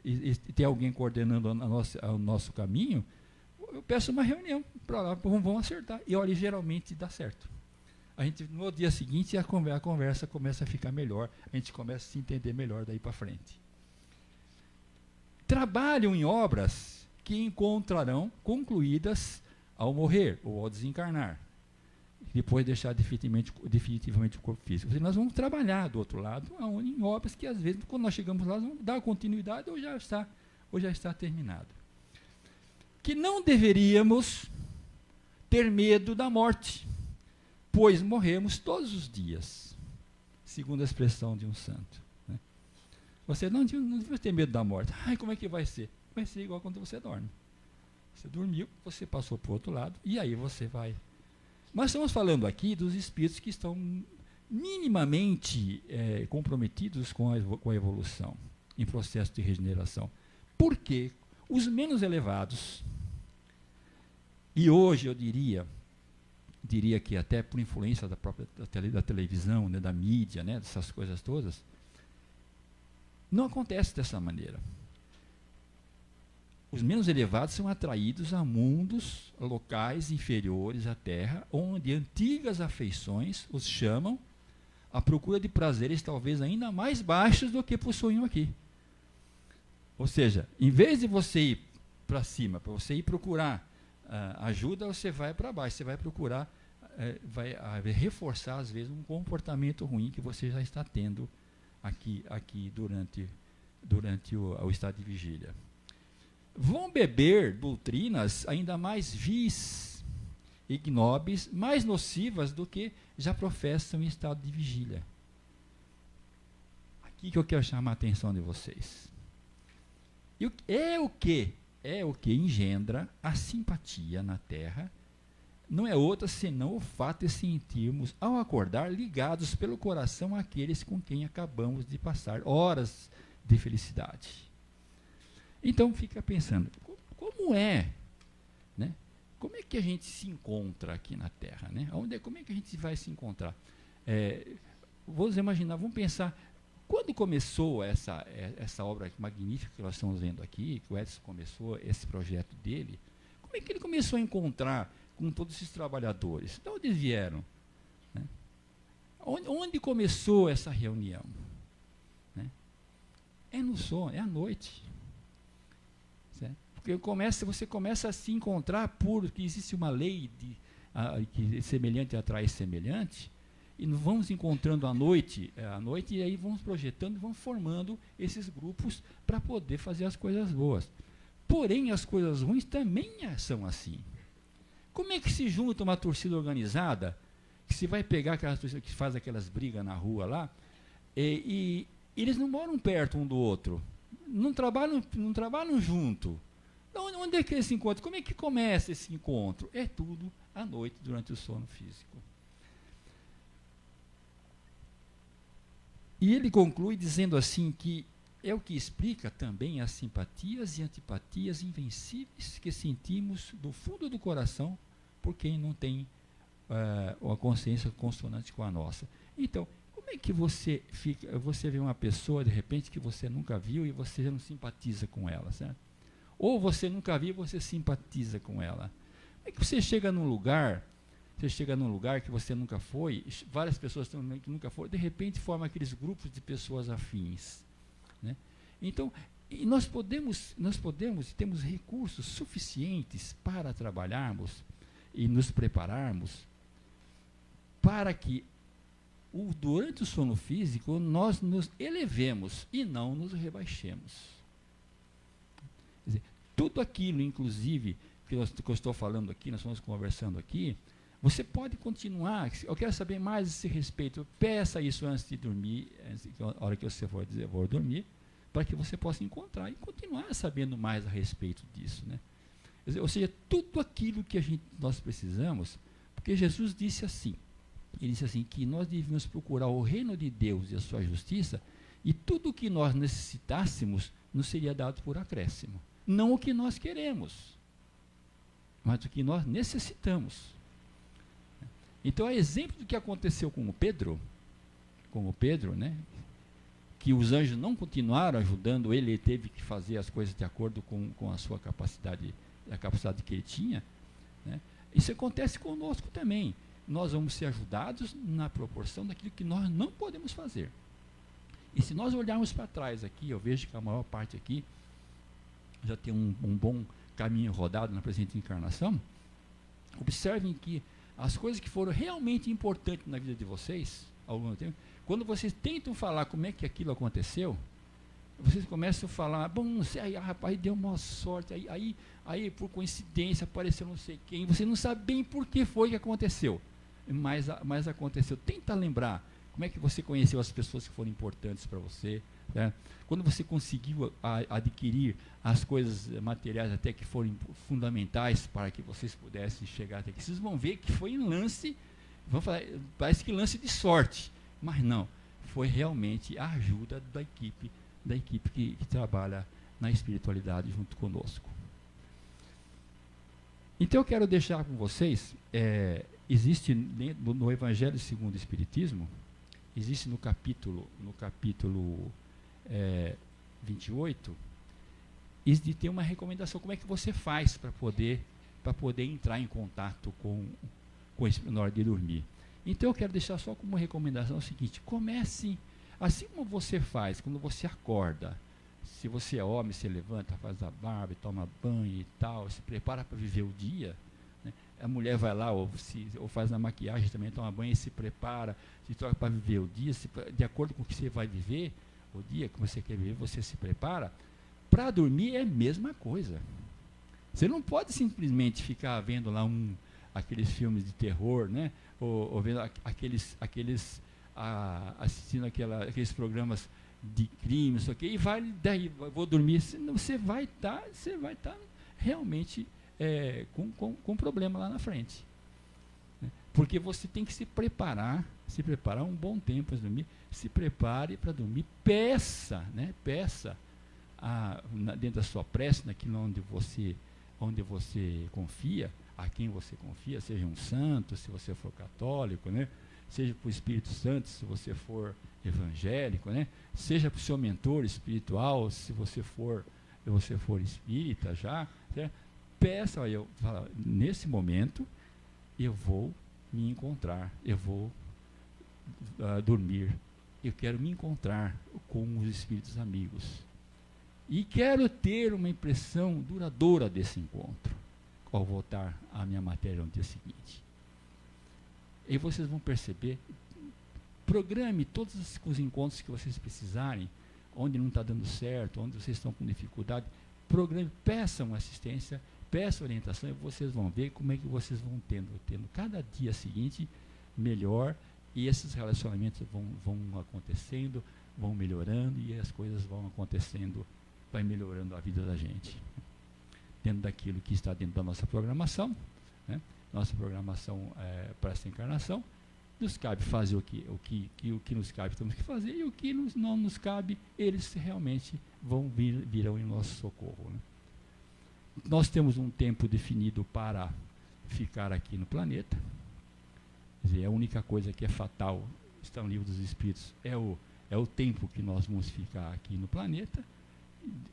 e tem alguém coordenando o nosso caminho, eu peço uma reunião para lá, vamos acertar. E olha, geralmente dá certo. No dia seguinte, a conversa começa a ficar melhor, a gente começa a se entender melhor daí para frente. Trabalham em obras que encontrarão concluídas ao morrer ou ao desencarnar, depois de deixar definitivamente o corpo físico. Nós vamos trabalhar do outro lado em obras que, às vezes, quando nós chegamos lá, vamos dar continuidade ou já está terminado. Que não deveríamos ter medo da morte, pois morremos todos os dias, segundo a expressão de um santo. Né? Você não deve ter medo da morte. Ai, como é que vai ser? Vai ser igual quando você dorme. Você dormiu, você passou para o outro lado, e aí você vai. Mas estamos falando aqui dos espíritos que estão minimamente comprometidos com a evolução, em processo de regeneração. Por quê? Os menos elevados, e hoje eu diria que até por influência da televisão, né, da mídia, né, dessas coisas todas, não acontece dessa maneira. Os menos elevados são atraídos a mundos locais inferiores à Terra, onde antigas afeições os chamam à procura de prazeres talvez ainda mais baixos do que possuíam aqui. Ou seja, em vez de você ir para cima, para você ir procurar ajuda, você vai para baixo, você vai procurar, vai reforçar às vezes um comportamento ruim que você já está tendo aqui durante o estado de vigília. Vão beber doutrinas ainda mais vis, ignóbeis, mais nocivas do que já professam em estado de vigília. Aqui que eu quero chamar a atenção de vocês. É o que engendra a simpatia na Terra, não é outra senão o fato de sentirmos, ao acordar, ligados pelo coração àqueles com quem acabamos de passar horas de felicidade. Então, fica pensando, como é, né? Como é que a gente se encontra aqui na Terra? Né? Como é que a gente vai se encontrar? Vamos imaginar, vamos pensar, quando começou essa obra magnífica que nós estamos vendo aqui, que o Edson começou esse projeto dele, como é que ele começou a encontrar com todos esses trabalhadores? De onde eles vieram? Né? Onde começou essa reunião? Né? É no sono, é à noite. Certo? Porque você começa a se encontrar porque existe uma lei que semelhante atrai semelhante, e nos vamos encontrando à noite, e aí vamos projetando, vamos formando esses grupos para poder fazer as coisas boas. Porém, as coisas ruins também são assim. Como é que se junta uma torcida organizada, que se vai pegar aquelas torcidas que faz aquelas brigas na rua lá, e eles não moram perto um do outro, não trabalham junto. Onde é que eles se encontram? Como é que começa esse encontro? É tudo à noite, durante o sono físico. E ele conclui dizendo assim que é o que explica também as simpatias e antipatias invencíveis que sentimos do fundo do coração por quem não tem uma consciência consonante com a nossa. Então, como é que você vê uma pessoa, de repente, que você nunca viu e você já não simpatiza com ela, certo? Ou você nunca viu e você simpatiza com ela. Como é que você chega num lugar que você nunca foi, várias pessoas também que nunca foram, de repente forma aqueles grupos de pessoas afins. Né? Então, nós temos recursos suficientes para trabalharmos e nos prepararmos para que durante o sono físico nós nos elevemos e não nos rebaixemos. Quer dizer, tudo aquilo, inclusive, que eu estou falando aqui, nós estamos conversando aqui, Você pode continuar, eu quero saber mais a esse respeito, peça isso antes de dormir, a hora que você for dizer, vou dormir, para que você possa encontrar e continuar sabendo mais a respeito disso, né? Ou seja, tudo aquilo que nós precisamos, porque Jesus disse assim, ele disse assim, que nós devíamos procurar o reino de Deus e a sua justiça, e tudo o que nós necessitássemos nos seria dado por acréscimo. Não o que nós queremos, mas o que nós necessitamos. Então, é exemplo do que aconteceu com o Pedro, né, que os anjos não continuaram ajudando ele teve que fazer as coisas de acordo com a sua capacidade, a capacidade que ele tinha, né. Isso acontece conosco também. Nós vamos ser ajudados na proporção daquilo que nós não podemos fazer. E se nós olharmos para trás aqui, eu vejo que a maior parte aqui já tem um bom caminho rodado na presente encarnação. Observem que as coisas que foram realmente importantes na vida de vocês, ao longo do tempo, quando vocês tentam falar como é que aquilo aconteceu, vocês começam a falar, bom, não sei, rapaz, deu uma sorte, aí por coincidência apareceu não sei quem, você não sabe bem por que foi que aconteceu, mas aconteceu. Tenta lembrar como é que você conheceu as pessoas que foram importantes para você, né? Quando você conseguiu adquirir as coisas materiais até que foram fundamentais para que vocês pudessem chegar até aqui, vocês vão ver que foi um lance, vamos falar, parece que lance de sorte, mas não, foi realmente a ajuda da equipe que trabalha na espiritualidade junto conosco. Então eu quero deixar com vocês, existe no Evangelho segundo o Espiritismo, existe no capítulo 28, e tem uma recomendação, como é que você faz para poder entrar em contato com na hora de dormir. Então eu quero deixar só como recomendação o seguinte: comece, assim como você faz, quando você acorda, se você é homem, se levanta, faz a barba, toma banho e tal, se prepara para viver o dia, né? A mulher vai lá, ou faz a maquiagem também, toma banho e se prepara, se troca para viver o dia, de acordo com o que você vai viver, o dia que você quer viver, você se prepara. Para dormir é a mesma coisa. Você não pode simplesmente ficar vendo lá aqueles filmes de terror, né? Ou vendo assistindo aqueles programas de crime, isso aqui, daí vou dormir. Você vai estar realmente com problema lá na frente, né? Porque você tem que se preparar um bom tempo para dormir. Se prepare para dormir, peça, né? Peça dentro da sua prece, naquilo onde você confia, a quem você confia, seja um santo, se você for católico, né? Seja para o Espírito Santo, se você for evangélico, né? Seja para o seu mentor espiritual, se você for espírita já, né? Peça, nesse momento eu vou me encontrar, eu vou dormir, eu quero me encontrar com os espíritos amigos e quero ter uma impressão duradoura desse encontro ao voltar à minha matéria no dia seguinte. E vocês vão perceber, programe todos os encontros que vocês precisarem, onde não está dando certo, onde vocês estão com dificuldade, programe, peçam assistência, peçam orientação, e vocês vão ver como é que vocês vão tendo cada dia seguinte melhor, e esses relacionamentos vão acontecendo, vão melhorando, e as coisas vão acontecendo, vai melhorando a vida da gente, dentro daquilo que está dentro da nossa programação, né? Nossa programação para essa encarnação, nos cabe fazer o que nos cabe, temos que fazer, e o que não nos cabe, eles realmente virão em nosso socorro, né? Nós temos um tempo definido para ficar aqui no planeta. Quer dizer, a única coisa que é fatal, está no Livro dos Espíritos, é o tempo que nós vamos ficar aqui no planeta.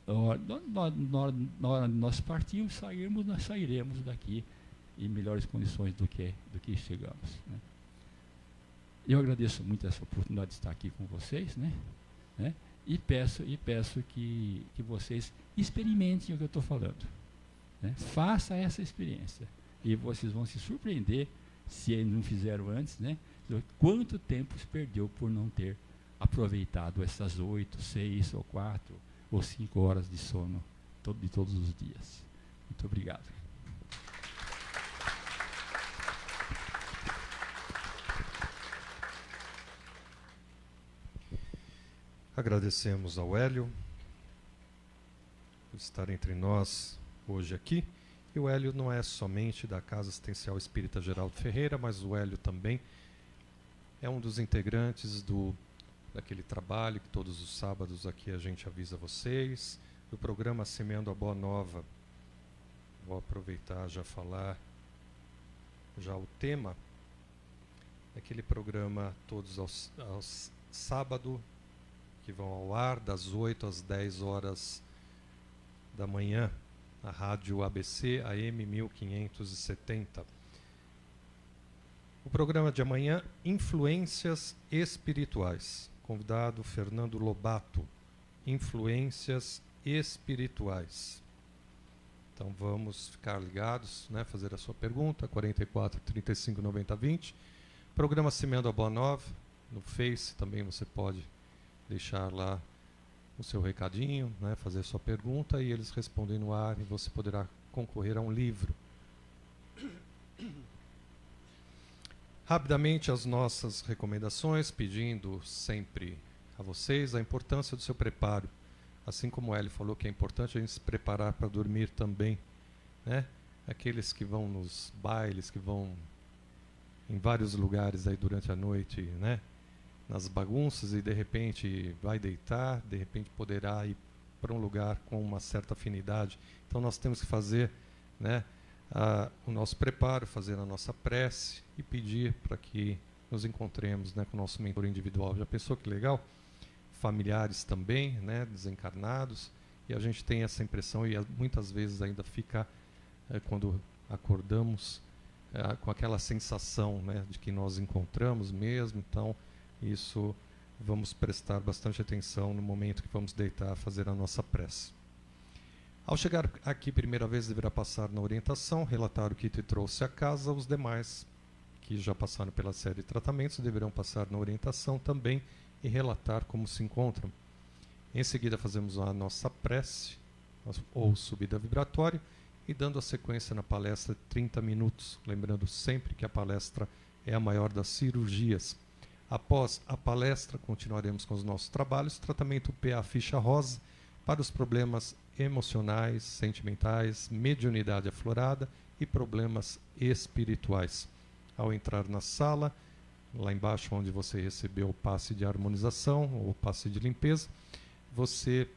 Na hora de nós partirmos, nós sairemos daqui em melhores condições do que chegamos, né? Eu agradeço muito essa oportunidade de estar aqui com vocês, né? E peço que vocês experimentem o que eu estou falando, né? Faça essa experiência e vocês vão se surpreender, se eles não fizeram antes, né? Quanto tempo se perdeu por não ter aproveitado essas 8, 6 ou 4 ou 5 horas de sono de todos os dias. Muito obrigado. Agradecemos ao Hélio por estar entre nós hoje aqui. E o Hélio não é somente da Casa Assistencial Espírita Geraldo Ferreira, mas o Hélio também é um dos integrantes daquele trabalho que todos os sábados aqui a gente avisa vocês, do programa Semeando a Boa Nova. Vou aproveitar já falar já o tema daquele programa todos aos sábados, que vão ao ar das 8 às 10 horas da manhã, na Rádio ABC AM 1570. O programa de amanhã, Influências Espirituais. Convidado Fernando Lobato, Influências Espirituais. Então vamos ficar ligados, né, fazer a sua pergunta, 44 35 90 20. Programa Semeando a Boa Nova, no Face também você pode deixar lá o seu recadinho, né, fazer a sua pergunta e eles respondem no ar e você poderá concorrer a um livro. Rapidamente as nossas recomendações, pedindo sempre a vocês a importância do seu preparo. Assim como o Hélio falou que é importante a gente se preparar para dormir também, né? Aqueles que vão nos bailes, que vão em vários lugares aí durante a noite, né? Nas bagunças e de repente vai deitar, de repente poderá ir para um lugar com uma certa afinidade. Então nós temos que fazer, né, o nosso preparo, fazer a nossa prece e pedir para que nos encontremos, né, com o nosso mentor individual. Já pensou que legal? Familiares também, né, desencarnados, e a gente tem essa impressão e muitas vezes ainda fica, quando acordamos, com aquela sensação, né, de que nós encontramos mesmo. Então isso vamos prestar bastante atenção no momento que vamos deitar, fazer a nossa prece. Ao chegar aqui primeira vez, deverá passar na orientação, relatar o que te trouxe a casa. Os demais que já passaram pela série de tratamentos deverão passar na orientação também e relatar como se encontram. Em seguida fazemos a nossa prece ou subida vibratória e dando a sequência na palestra de 30 minutos, lembrando sempre que a palestra é a maior das cirurgias. Após a palestra, continuaremos com os nossos trabalhos, tratamento PA ficha rosa para os problemas emocionais, sentimentais, mediunidade aflorada e problemas espirituais. Ao entrar na sala, lá embaixo onde você recebeu o passe de harmonização ou passe de limpeza, você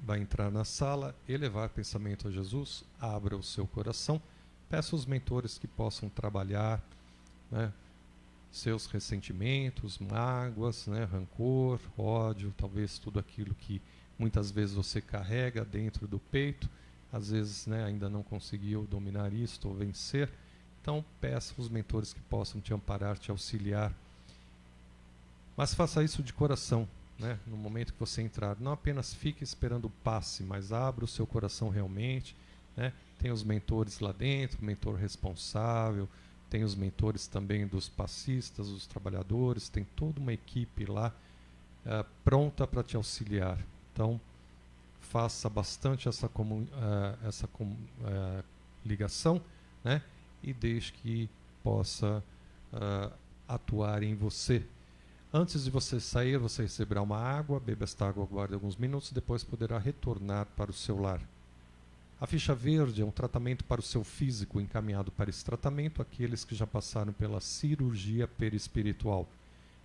vai entrar na sala, elevar pensamento a Jesus, abra o seu coração, peça aos mentores que possam trabalhar, né, seus ressentimentos, mágoas, né, rancor, ódio, talvez tudo aquilo que muitas vezes você carrega dentro do peito, às vezes, né, ainda não conseguiu dominar isto ou vencer. Então peça aos mentores que possam te amparar, te auxiliar. Mas faça isso de coração, né, no momento que você entrar. Não apenas fique esperando o passe, mas abra o seu coração realmente, né. Tem os mentores lá dentro, mentor responsável, tem os mentores também dos passistas, dos trabalhadores, tem toda uma equipe lá pronta para te auxiliar. Então, faça bastante essa ligação, né, e deixe que possa atuar em você. Antes de você sair, você receberá uma água, beba esta água, aguarde alguns minutos, depois poderá retornar para o seu lar. A ficha verde é um tratamento para o seu físico, encaminhado para esse tratamento aqueles que já passaram pela cirurgia perispiritual,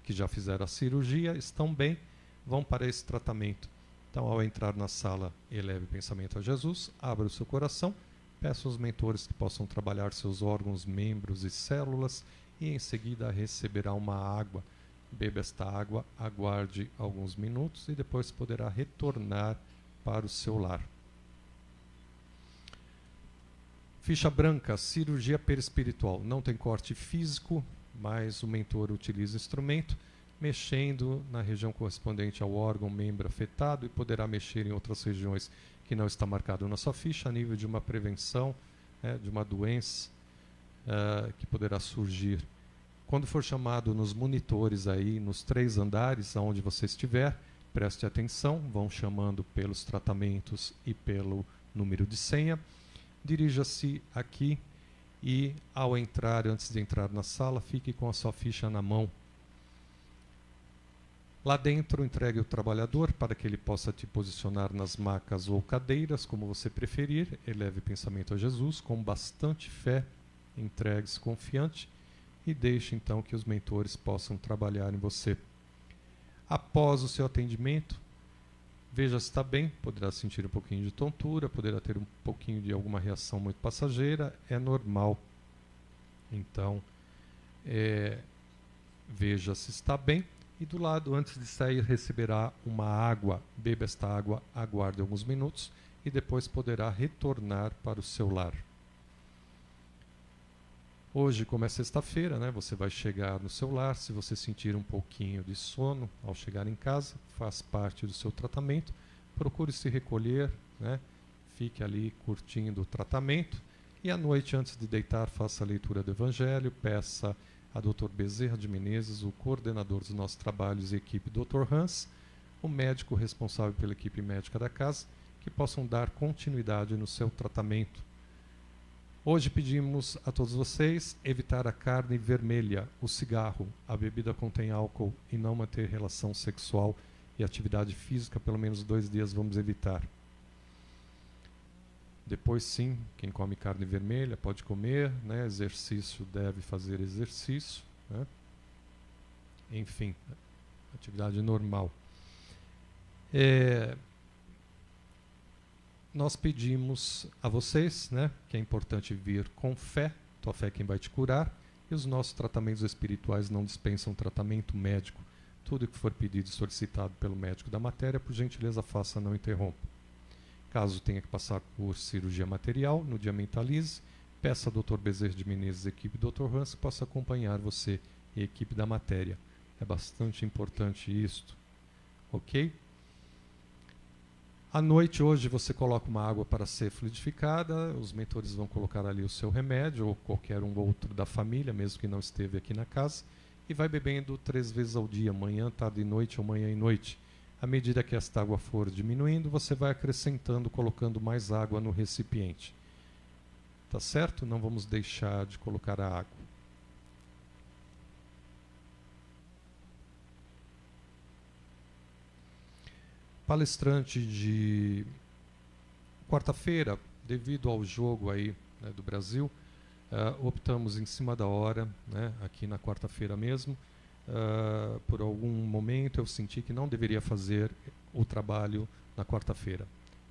que já fizeram a cirurgia, estão bem, vão para esse tratamento. Então, ao entrar na sala, eleve o pensamento a Jesus, abra o seu coração, peça aos mentores que possam trabalhar seus órgãos, membros e células e em seguida receberá uma água. Beba esta água, aguarde alguns minutos e depois poderá retornar para o seu lar. Ficha branca, cirurgia perispiritual. Não tem corte físico, mas o mentor utiliza o instrumento, mexendo na região correspondente ao órgão, membro afetado, e poderá mexer em outras regiões que não está marcado na sua ficha, a nível de uma prevenção, de uma doença que poderá surgir. Quando for chamado nos monitores aí, nos 3 andares, aonde você estiver, preste atenção, vão chamando pelos tratamentos e pelo número de senha. Dirija-se aqui e, ao entrar, antes de entrar na sala, fique com a sua ficha na mão. Lá dentro, entregue o trabalhador para que ele possa te posicionar nas macas ou cadeiras, como você preferir. Eleve pensamento a Jesus com bastante fé, entregue-se confiante e deixe então que os mentores possam trabalhar em você. Após o seu atendimento, veja se está bem, poderá sentir um pouquinho de tontura, poderá ter um pouquinho de alguma reação muito passageira, é normal. Então, veja se está bem. E do lado, antes de sair, receberá uma água. Beba esta água, aguarde alguns minutos e depois poderá retornar para o seu lar. Hoje, como é sexta-feira, né, você vai chegar no seu lar. Se você sentir um pouquinho de sono ao chegar em casa, faz parte do seu tratamento. Procure se recolher, né, fique ali curtindo o tratamento. E à noite, antes de deitar, faça a leitura do Evangelho, peça a Dr. Bezerra de Menezes, o coordenador dos nossos trabalhos e equipe Dr. Hans, o médico responsável pela equipe médica da casa, que possam dar continuidade no seu tratamento. Hoje pedimos a todos vocês evitar a carne vermelha, o cigarro, a bebida contém álcool e não manter relação sexual e atividade física, pelo menos 2 dias vamos evitar. Depois sim, quem come carne vermelha pode comer, né? Exercício deve fazer exercício, né? Enfim, atividade normal. Nós pedimos a vocês, né, que é importante vir com fé, tua fé é quem vai te curar, e os nossos tratamentos espirituais não dispensam tratamento médico. Tudo que for pedido e solicitado pelo médico da matéria, por gentileza faça, não interrompa. Caso tenha que passar por cirurgia material, no dia mentalize, peça ao Dr. Bezerra de Menezes, equipe Dr. Hans, que possa acompanhar você e a equipe da matéria. É bastante importante isto, ok? À noite, hoje, você coloca uma água para ser fluidificada, os mentores vão colocar ali o seu remédio, ou qualquer um outro da família, mesmo que não esteve aqui na casa, e vai bebendo 3 vezes ao dia, manhã, tarde e noite, ou manhã e noite. À medida que esta água for diminuindo, você vai acrescentando, colocando mais água no recipiente. Tá certo? Não vamos deixar de colocar a água. Palestrante de quarta-feira, devido ao jogo aí, né, do Brasil, optamos em cima da hora, né, aqui na quarta-feira mesmo. Por algum momento eu senti que não deveria fazer o trabalho na quarta-feira.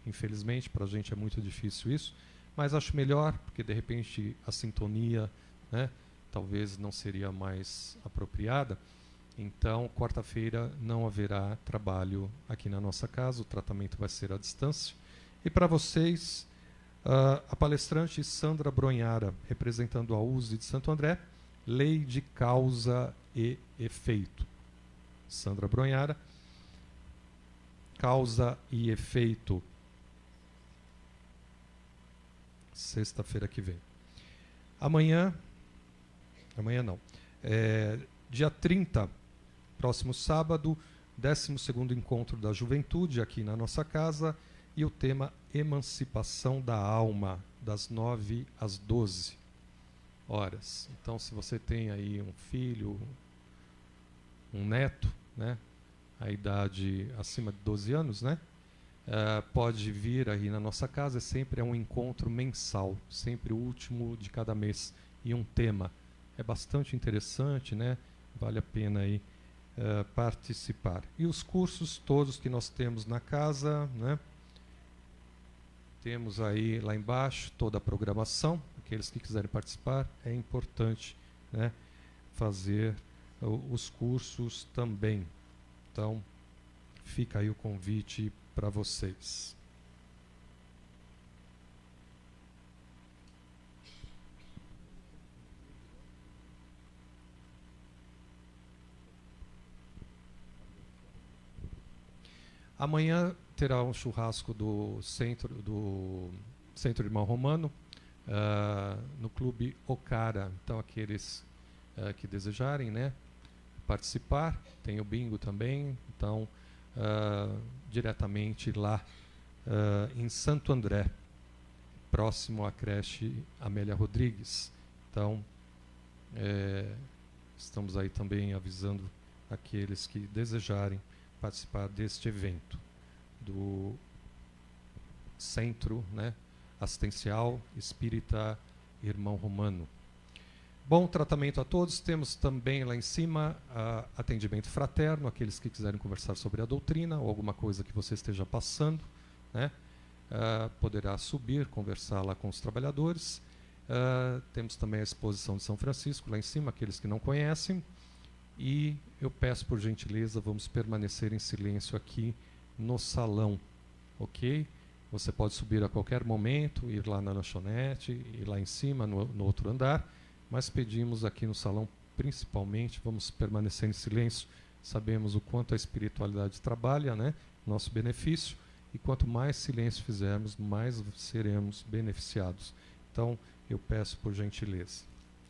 Infelizmente, para a gente é muito difícil isso, mas acho melhor, porque de repente a sintonia, né, talvez não seria mais apropriada. Então, quarta-feira não haverá trabalho aqui na nossa casa, o tratamento vai ser à distância. E para vocês, a palestrante Sandra Bronhara, representando a USE de Santo André, Lei de Causa e Efeito. Sandra Bronhara, Causa e Efeito. Sexta-feira que vem. Amanhã não. Dia 30, próximo sábado, 12º Encontro da Juventude aqui na nossa casa, e o tema Emancipação da Alma, das 9 às 12 horas. Então, se você tem aí um filho, um neto, né, a idade acima de 12 anos, né, pode vir aí na nossa casa. Sempre é um encontro mensal, sempre o último de cada mês, e um tema. É bastante interessante, né, vale a pena aí participar. E os cursos todos que nós temos na casa, né, temos aí lá embaixo toda a programação. Aqueles que quiserem participar, é importante, né, fazer os cursos também. Então, fica aí o convite para vocês. Amanhã terá um churrasco do Centro Irmão Romano, no Clube Ocara. Então, aqueles que desejarem, né, participar, tem o bingo também. Então, diretamente lá em Santo André, próximo à creche Amélia Rodrigues. Então, estamos aí também avisando aqueles que desejarem participar deste evento do Centro, né, Assistencial Espírita Irmão Romano. Bom tratamento a todos. Temos também lá em cima atendimento fraterno, aqueles que quiserem conversar sobre a doutrina ou alguma coisa que você esteja passando, né, poderá subir, conversar lá com os trabalhadores. Temos também a exposição de São Francisco lá em cima, aqueles que não conhecem. E eu peço por gentileza, vamos permanecer em silêncio aqui no salão, ok? Você pode subir a qualquer momento, ir lá na lanchonete, ir lá em cima, no outro andar, mas pedimos aqui no salão, principalmente, vamos permanecer em silêncio. Sabemos o quanto a espiritualidade trabalha, né? Nosso benefício, e quanto mais silêncio fizermos, mais seremos beneficiados. Então, eu peço por gentileza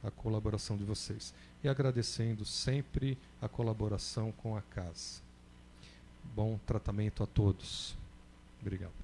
a colaboração de vocês. E agradecendo sempre a colaboração com a casa. Bom tratamento a todos. Obrigado.